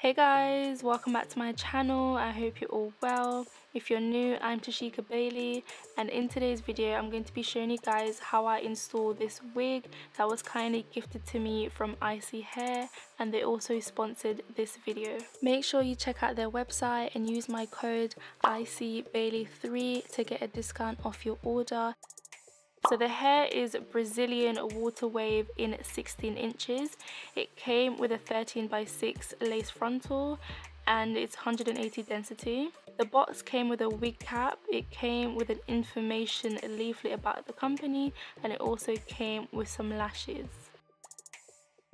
Hey guys, welcome back to my channel. I hope you're all well. If you're new, I'm Tashika Bailey, and in today's video I'm going to be showing you guys how I install this wig that was kindly gifted to me from ISEEHAIR, and they also sponsored this video. Make sure you check out their website and use my code ISEEBailey3 to get a discount off your order. So the hair is Brazilian water wave in 16 inches. It came with a 13x6 lace frontal and it's 180 density. The box came with a wig cap, it came with an information leaflet about the company, and it also came with some lashes.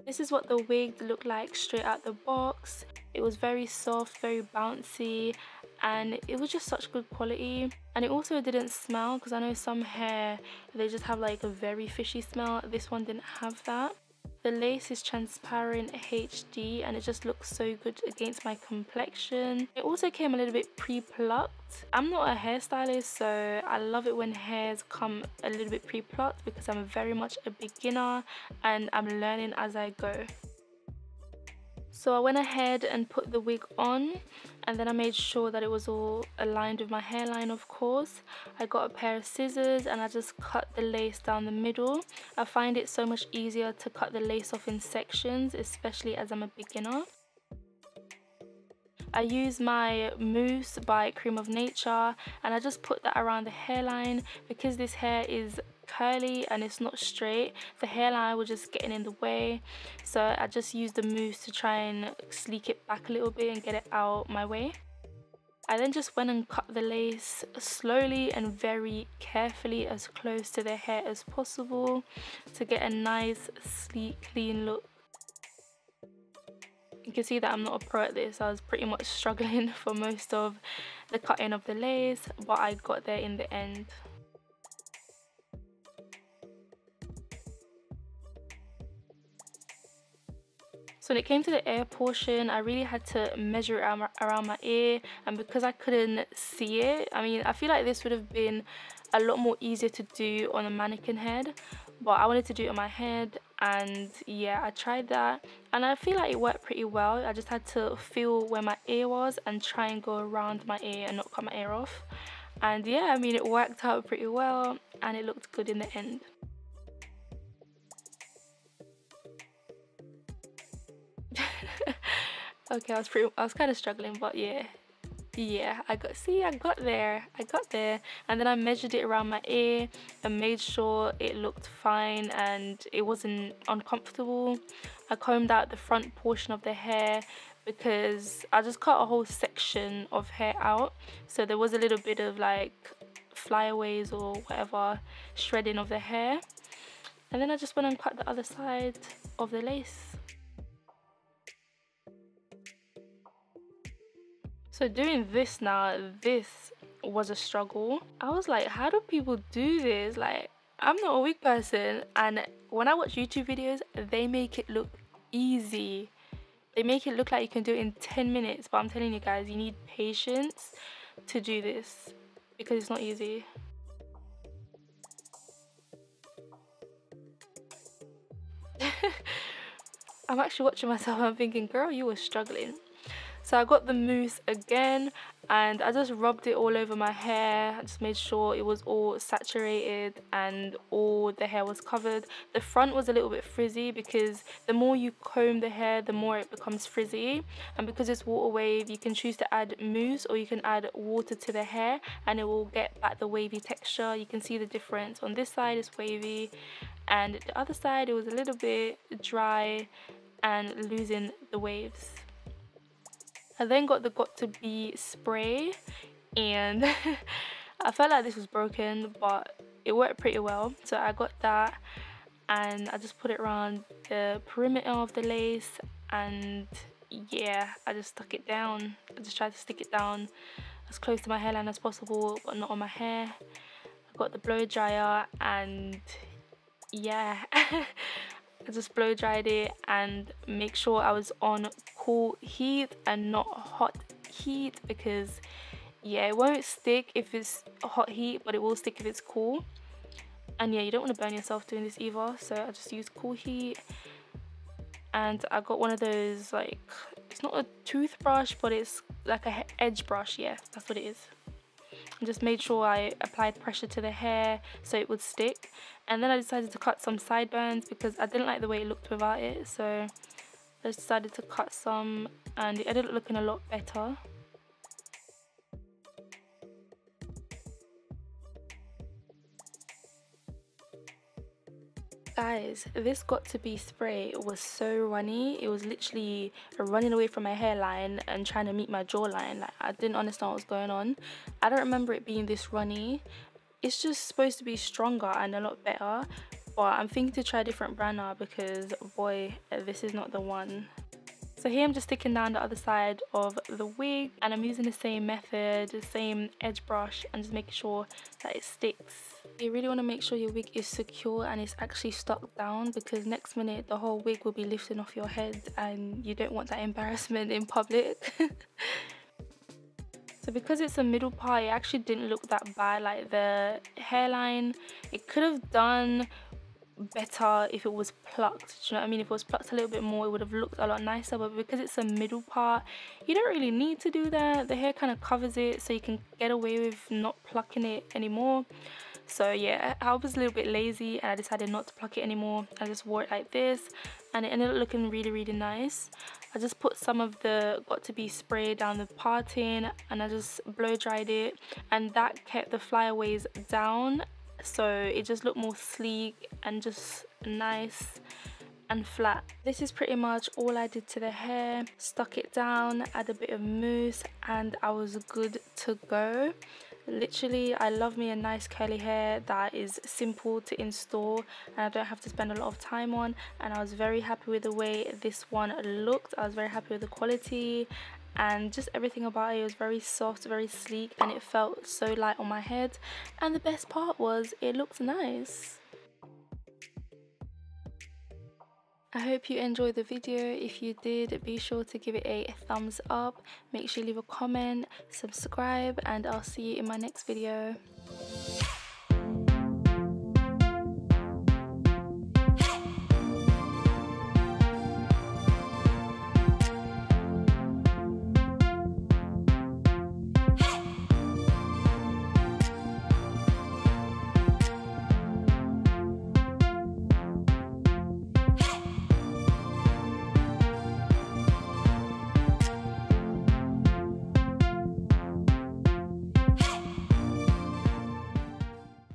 This is what the wig looked like straight out the box. It was very soft, very bouncy, and it was just such good quality. And it also didn't smell, because I know some hair, they just have like a very fishy smell. This one didn't have that. The lace is transparent HD and it just looks so good against my complexion. It also came a little bit pre-plucked. I'm not a hairstylist, so I love it when hairs come a little bit pre-plucked because I'm very much a beginner and I'm learning as I go. So I went ahead and put the wig on, and then I made sure that it was all aligned with my hairline, of course. I got a pair of scissors and I just cut the lace down the middle. I find it so much easier to cut the lace off in sections, especially as I'm a beginner. I use my mousse by Cream of Nature and I just put that around the hairline because this hair is curly and it's not straight. The hairline was just getting in the way, so I just used the mousse to try and sleek it back a little bit and get it out my way. I then just went and cut the lace slowly and very carefully as close to the hair as possible to get a nice sleek clean look. You can see that I'm not a pro at this. I was pretty much struggling for most of the cutting of the lace, but I got there in the end. So when it came to the ear portion, I really had to measure it around my ear, and because I couldn't see it, I mean, I feel like this would have been a lot more easier to do on a mannequin head, but I wanted to do it on my head, and yeah, I tried that and I feel like it worked pretty well. I just had to feel where my ear was and try and go around my ear and not cut my ear off, and yeah, I mean, it worked out pretty well and it looked good in the end. Okay, I was kind of struggling, but yeah, I got there, and then I measured it around my ear and made sure it looked fine and it wasn't uncomfortable. I combed out the front portion of the hair because I just cut a whole section of hair out, so there was a little bit of like flyaways or whatever shredding of the hair, and then I just went and cut the other side of the lace. So doing this now, this was a struggle. I was like, how do people do this? Like, I'm not a wig person, and when I watch YouTube videos, they make it look easy. They make it look like you can do it in 10 minutes, but I'm telling you guys, you need patience to do this because it's not easy. I'm actually watching myself and I'm thinking, girl, you were struggling. So I got the mousse again and I just rubbed it all over my hair. I just made sure it was all saturated and all the hair was covered. The front was a little bit frizzy because the more you comb the hair, the more it becomes frizzy. And because it's water wave, you can choose to add mousse or you can add water to the hair and it will get back the wavy texture. You can see the difference. On this side it's wavy and the other side it was a little bit dry and losing the waves. I then got the Got2b spray and I felt like this was broken, but it worked pretty well. So I got that and I just put it around the perimeter of the lace, and yeah, I just stuck it down. I just tried to stick it down as close to my hairline as possible, but not on my hair. I got the blow dryer and yeah, I just blow dried it and make sure I was on cool heat and not hot heat because yeah, it won't stick if it's hot heat, but it will stick if it's cool. And yeah, you don't want to burn yourself doing this either, so I just used cool heat. And I got one of those like it's not a toothbrush, but it's like a edge brush. Yeah, that's what it is. And just made sure I applied pressure to the hair so it would stick. And then I decided to cut some sideburns because I didn't like the way it looked without it, so I decided to cut some, and it ended up looking a lot better. Guys, this got to be spray was so runny. It was literally running away from my hairline and trying to meet my jawline. Like, I didn't understand what was going on. I don't remember it being this runny. It's just supposed to be stronger and a lot better, but I'm thinking to try a different brand now because boy, this is not the one. So here I'm just sticking down the other side of the wig, and I'm using the same method, the same edge brush, and just making sure that it sticks. You really want to make sure your wig is secure and it's actually stuck down, because next minute the whole wig will be lifting off your head and you don't want that embarrassment in public. So because it's a middle part, it actually didn't look that bad. Like the hairline, it could have done better if it was plucked. Do you know what I mean? If it was plucked a little bit more, it would have looked a lot nicer, but because it's a middle part, you don't really need to do that. The hair kind of covers it, so you can get away with not plucking it anymore. So yeah, I was a little bit lazy and I decided not to pluck it anymore. I just wore it like this and it ended up looking really nice. I just put some of the got to be spray down the parting and I just blow dried it, and that kept the flyaways down, so it just looked more sleek and just nice and flat. This is pretty much all I did to the hair. Stuck it down, add a bit of mousse, and I was good to go. Literally, I love me a nice curly hair that is simple to install and I don't have to spend a lot of time on, and I was very happy with the way this one looked. I was very happy with the quality and just everything about it. It was very soft, very sleek, and it felt so light on my head, and the best part was it looked nice. I hope you enjoyed the video. If you did, be sure to give it a thumbs up, make sure you leave a comment, subscribe, and I'll see you in my next video.